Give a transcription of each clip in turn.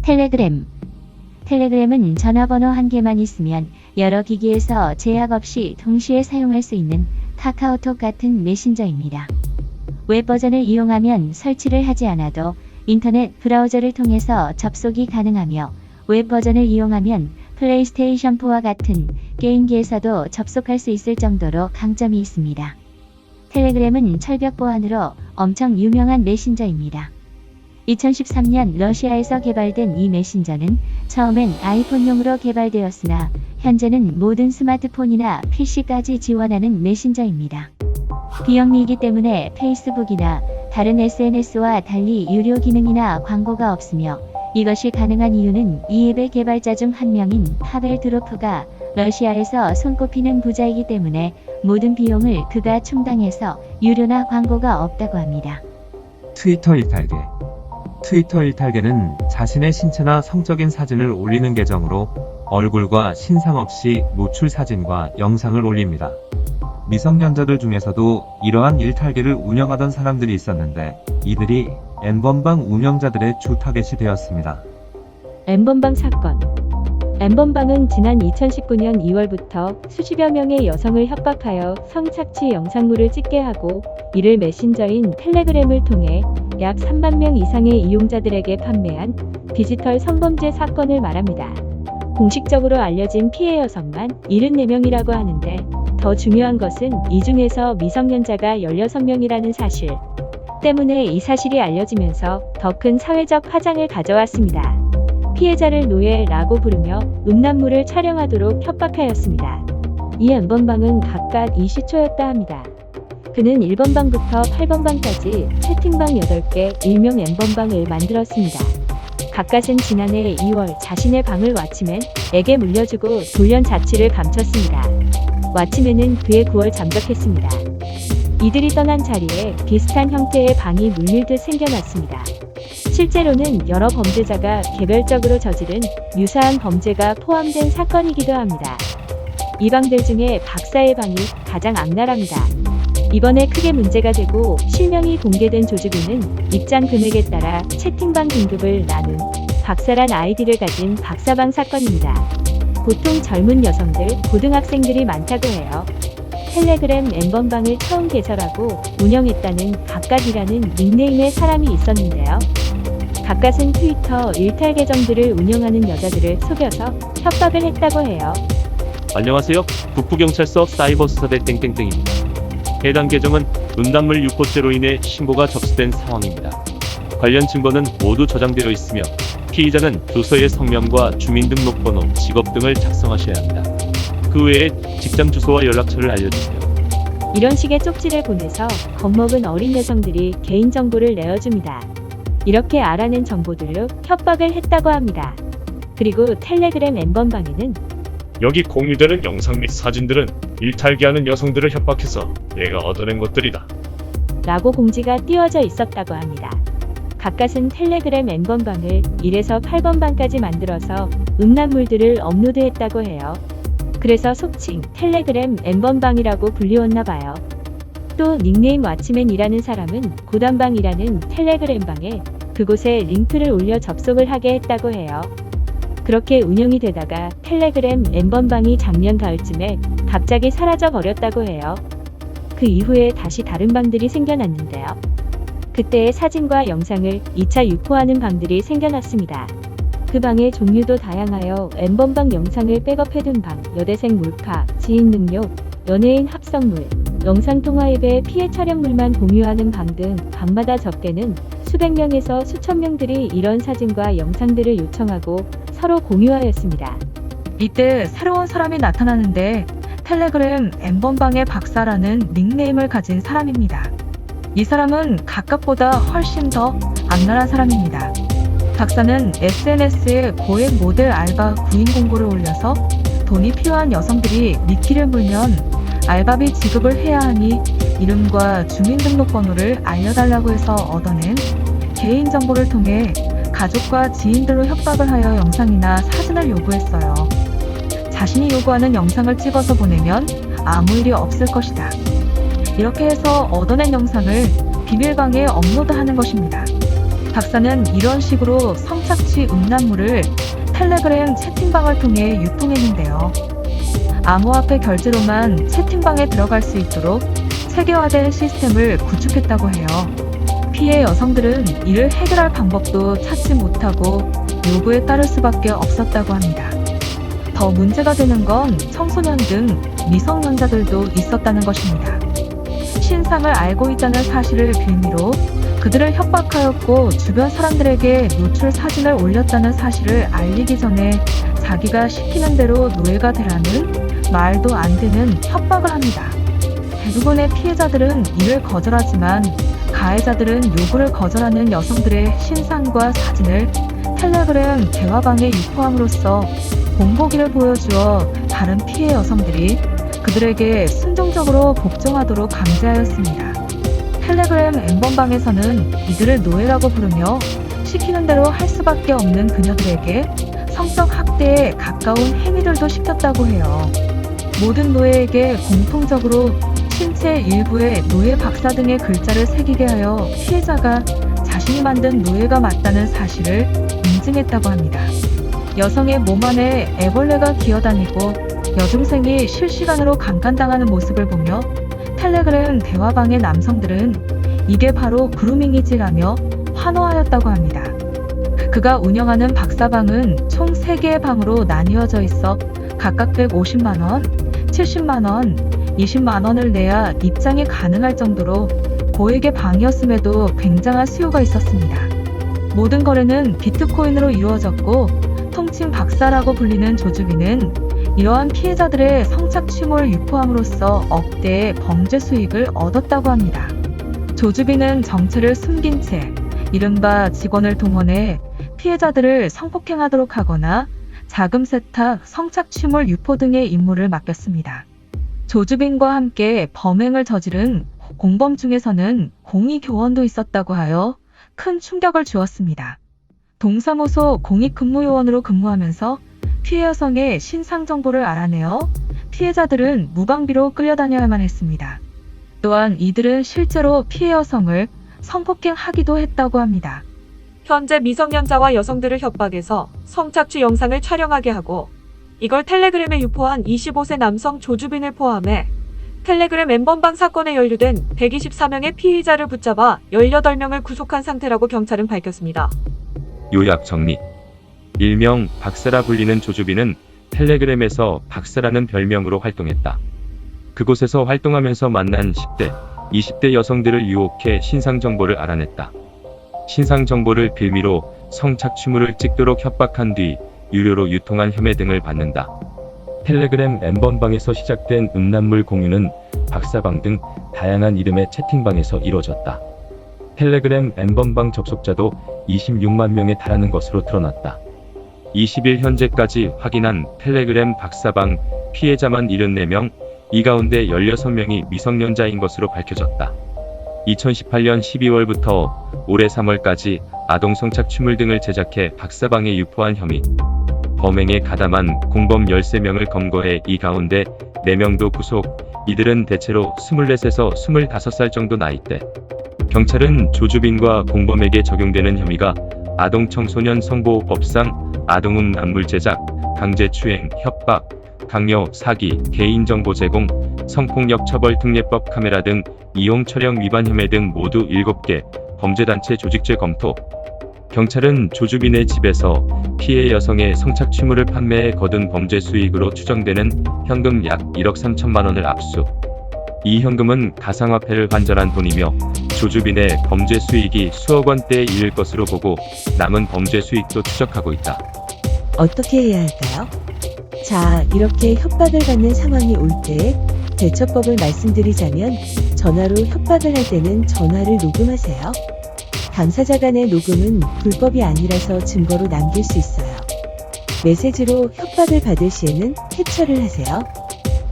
텔레그램. 텔레그램은 전화번호 한 개만 있으면 여러 기기에서 제약 없이 동시에 사용할 수 있는 카카오톡 같은 메신저입니다. 웹 버전을 이용하면 설치를 하지 않아도 인터넷 브라우저를 통해서 접속이 가능하며 웹 버전을 이용하면 플레이스테이션 4와 같은 게임기에서도 접속할 수 있을 정도로 강점이 있습니다. 텔레그램은 철벽 보안으로 엄청 유명한 메신저입니다. 2013년 러시아에서 개발된 이 메신저는 처음엔 아이폰용으로 개발되었으나 현재는 모든 스마트폰이나 PC까지 지원하는 메신저입니다. 비영리이기 때문에 페이스북이나 다른 SNS와 달리 유료 기능이나 광고가 없으며 이것이 가능한 이유는 이 앱의 개발자 중 한 명인 파벨 드로프가 러시아에서 손꼽히는 부자이기 때문에 모든 비용을 그가 충당해서 유료나 광고가 없다고 합니다. 트위터 일탈계. 트위터 일탈계는 자신의 신체나 성적인 사진을 올리는 계정으로 얼굴과 신상 없이 노출 사진과 영상을 올립니다. 미성년자들 중에서도 이러한 일탈계를 운영하던 사람들이 있었는데 이들이 N번방 운영자들의 주 타겟이 되었습니다. N번방 사건. N번방은 지난 2019년 2월부터 수십여 명의 여성을 협박하여 성착취 영상물을 찍게 하고 이를 메신저인 텔레그램을 통해 약 3만 명 이상의 이용자들에게 판매한 디지털 성범죄 사건을 말합니다. 공식적으로 알려진 피해 여성만 74명이라고 하는데 더 중요한 것은 이 중에서 미성년자가 16명이라는 사실 때문에 이 사실이 알려지면서 더 큰 사회적 파장을 가져왔습니다. 피해자를 노예라고 부르며 음란물을 촬영하도록 협박하였습니다. 이 N번방은 각각 20초였다 합니다. 그는 1번방부터 8번방까지 채팅방 8개 일명 N번방을 만들었습니다. 각각은 지난해 2월 자신의 방을 왓치맨에게 물려주고 돌연 자취를 감췄습니다. 왓치맨은 그의 9월 잠적했습니다. 이들이 떠난 자리에 비슷한 형태의 방이 물밀듯 생겨났습니다. 실제로는 여러 범죄자가 개별적으로 저지른 유사한 범죄가 포함된 사건이기도 합니다. 이 방들 중에 박사의 방이 가장 악랄합니다. 이번에 크게 문제가 되고 실명이 공개된 조직위는 입장 금액에 따라 채팅방 등급을 나눈 박사란 아이디를 가진 박사방 사건입니다. 보통 젊은 여성들, 고등학생들이 많다고 해요. 텔레그램 N번방을 처음 개설하고 운영했다는 각각이라는 닉네임의 사람이 있었는데요. 각각은 트위터 일탈 계정들을 운영하는 여자들을 속여서 협박을 했다고 해요. 안녕하세요. 북부경찰서 사이버수사대 땡땡땡입니다. 해당 계정은 음란물 유포죄로 인해 신고가 접수된 상황입니다. 관련 증거는 모두 저장되어 있으며 피의자는 주소의 성명과 주민등록번호, 직업 등을 작성하셔야 합니다. 그 외에 직장 주소와 연락처를 알려주세요. 이런 식의 쪽지를 보내서 겁먹은 어린 여성들이 개인정보를 내어줍니다. 이렇게 알아낸 정보들로 협박을 했다고 합니다. 그리고 텔레그램 N번방에는 여기 공유되는 영상 및 사진들은 일탈기하는 여성들을 협박해서 내가 얻어낸 것들이다 라고 공지가 띄워져 있었다고 합니다. 각각은 텔레그램 N번방을 1에서 8번방까지 만들어서 음란물들을 업로드했다고 해요. 그래서 속칭 텔레그램 N번방이라고 불리웠나 봐요. 또 닉네임 왓치맨이라는 사람은 고단방이라는 텔레그램방에 그곳에 링크를 올려 접속을 하게 했다고 해요. 그렇게 운영이 되다가 텔레그램 N번방이 작년 가을쯤에 갑자기 사라져 버렸다고 해요. 그 이후에 다시 다른 방들이 생겨났는데요. 그때의 사진과 영상을 2차 유포하는 방들이 생겨났습니다. 그 방의 종류도 다양하여 N번방 영상을 백업해둔 방, 여대생 몰카, 지인 능력, 연예인 합성물, 영상통화 앱의 피해 촬영물만 공유하는 방 등 방마다 적게는 수백 명에서 수천 명들이 이런 사진과 영상들을 요청하고 서로 공유하였습니다. 이때 새로운 사람이 나타나는데 텔레그램 N번방의 박사라는 닉네임을 가진 사람입니다. 이 사람은 각각보다 훨씬 더 악랄한 사람입니다. 박사는 SNS에 고액 모델 알바 구인 공고를 올려서 돈이 필요한 여성들이 미끼를 물면 알바비 지급을 해야 하니 이름과 주민등록번호를 알려달라고 해서 얻어낸 개인정보를 통해 가족과 지인들로 협박을 하여 영상이나 사진을 요구했어요. 자신이 요구하는 영상을 찍어서 보내면 아무 일이 없을 것이다. 이렇게 해서 얻어낸 영상을 비밀방에 업로드하는 것입니다. 박사는 이런 식으로 성착취 음란물을 텔레그램 채팅방을 통해 유통했는데요. 암호화폐 결제로만 채팅방에 들어갈 수 있도록 체계화된 시스템을 구축했다고 해요. 피해 여성들은 이를 해결할 방법도 찾지 못하고 요구에 따를 수밖에 없었다고 합니다. 더 문제가 되는 건 청소년 등 미성년자들도 있었다는 것입니다. 신상을 알고 있다는 사실을 빌미로 그들을 협박하였고 주변 사람들에게 노출 사진을 올렸다는 사실을 알리기 전에 자기가 시키는 대로 노예가 되라는 말도 안 되는 협박을 합니다. 대부분의 피해자들은 이를 거절하지만 가해자들은 요구를 거절하는 여성들의 신상과 사진을 텔레그램 대화방에 유포함으로써 본보기를 보여주어 다른 피해 여성들이 그들에게 순종적으로 복종하도록 강제하였습니다. 텔레그램 엠번방에서는 이들을 노예라고 부르며 시키는 대로 할 수밖에 없는 그녀들에게 성적 학대에 가까운 행위들도 시켰다고 해요. 모든 노예에게 공통적으로 신체 일부에 노예 박사 등의 글자를 새기게 하여 피해자가 자신이 만든 노예가 맞다는 사실을 인증했다고 합니다. 여성의 몸 안에 애벌레가 기어다니고 여중생이 실시간으로 강간당하는 모습을 보며 텔레그램 대화방의 남성들은 이게 바로 그루밍이지라며 환호하였다고 합니다. 그가 운영하는 박사방은 총 3개의 방으로 나뉘어져 있어 각각 150만원, 70만원, 20만원을 내야 입장이 가능할 정도로 고액의 방이었음에도 굉장한 수요가 있었습니다. 모든 거래는 비트코인으로 이루어졌고 통칭 박사라고 불리는 조주빈은 이러한 피해자들의 성착취물 유포함으로써 억대의 범죄 수익을 얻었다고 합니다. 조주빈은 정체를 숨긴 채 이른바 직원을 동원해 피해자들을 성폭행하도록 하거나 자금 세탁, 성착취물 유포 등의 임무를 맡겼습니다. 조주빈과 함께 범행을 저지른 공범 중에서는 공익요원도 있었다고 하여 큰 충격을 주었습니다. 동사무소 공익근무요원으로 근무하면서 피해 여성의 신상 정보를 알아내어 피해자들은 무방비로 끌려다녀야만 했습니다. 또한 이들은 실제로 피해 여성을 성폭행하기도 했다고 합니다. 현재 미성년자와 여성들을 협박해서 성착취 영상을 촬영하게 하고 이걸 텔레그램에 유포한 25세 남성 조주빈을 포함해 텔레그램 엠번방 사건에 연루된 124명의 피의자를 붙잡아 18명을 구속한 상태라고 경찰은 밝혔습니다. 요약 정리. 일명 박사라 불리는 조주빈은 텔레그램에서 박사라는 별명으로 활동했다. 그곳에서 활동하면서 만난 10대, 20대 여성들을 유혹해 신상 정보를 알아냈다. 신상 정보를 빌미로 성착취물을 찍도록 협박한 뒤 유료로 유통한 혐의 등을 받는다. 텔레그램 엠번방에서 시작된 음란물 공유는 박사방 등 다양한 이름의 채팅방에서 이루어졌다. 텔레그램 엠번방 접속자도 26만 명에 달하는 것으로 드러났다. 20일 현재까지 확인한 텔레그램 박사방 피해자만 74명, 이 가운데 16명이 미성년자인 것으로 밝혀졌다. 2018년 12월부터 올해 3월까지 아동 성착취물 등을 제작해 박사방에 유포한 혐의, 범행에 가담한 공범 13명을 검거해 이 가운데 4명도 구속, 이들은 대체로 24에서 25살 정도 나이대. 경찰은 조주빈과 공범에게 적용되는 혐의가 아동 청소년 성보호법상 아동음란물 제작, 강제추행, 협박, 강요, 사기, 개인정보 제공, 성폭력 처벌 특례법 카메라 등 이용 촬영 위반 혐의 등 모두 7개 범죄단체 조직죄 검토. 경찰은 조주빈의 집에서 피해 여성의 성착취물을 판매해 거둔 범죄 수익으로 추정되는 현금 약 1억 3천만 원을 압수. 이 현금은 가상화폐를 환전한 돈이며 조주빈의 범죄 수익이 수억 원대에 이를 것으로 보고 남은 범죄 수익도 추적하고 있다. 어떻게 해야 할까요? 자, 이렇게 협박을 받는 상황이 올 때 대처법을 말씀드리자면 전화로 협박을 할 때는 전화를 녹음하세요. 당사자 간의 녹음은 불법이 아니라서 증거로 남길 수 있어요. 메시지로 협박을 받을 시에는 캡처를 하세요.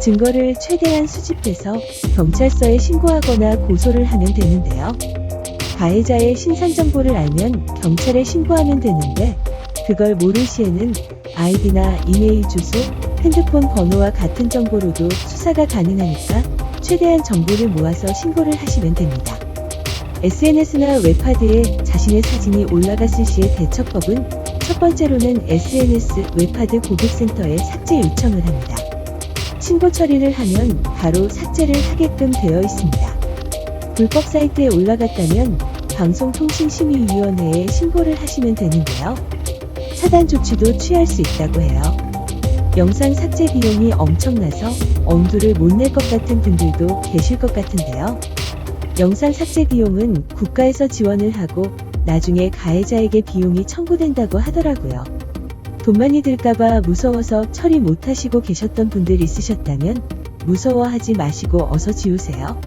증거를 최대한 수집해서 경찰서에 신고하거나 고소를 하면 되는데요. 가해자의 신상 정보를 알면 경찰에 신고하면 되는데 그걸 모를 시에는 아이디나 이메일 주소, 핸드폰 번호와 같은 정보로도 수사가 가능하니까 최대한 정보를 모아서 신고를 하시면 됩니다. SNS나 웹하드에 자신의 사진이 올라갔을 시의 대처법은 첫 번째로는 SNS 웹하드 고객센터에 삭제 요청을 합니다. 신고 처리를 하면 바로 삭제를 하게끔 되어 있습니다. 불법 사이트에 올라갔다면 방송통신심의위원회에 신고를 하시면 되는데요. 차단 조치도 취할 수 있다고 해요. 영상 삭제 비용이 엄청나서 엄두를 못 낼 것 같은 분들도 계실 것 같은데요. 영상 삭제 비용은 국가에서 지원을 하고 나중에 가해자에게 비용이 청구된다고 하더라고요. 돈 많이 들까봐 무서워서 처리 못하시고 계셨던 분들 있으셨다면 무서워하지 마시고 어서 지우세요.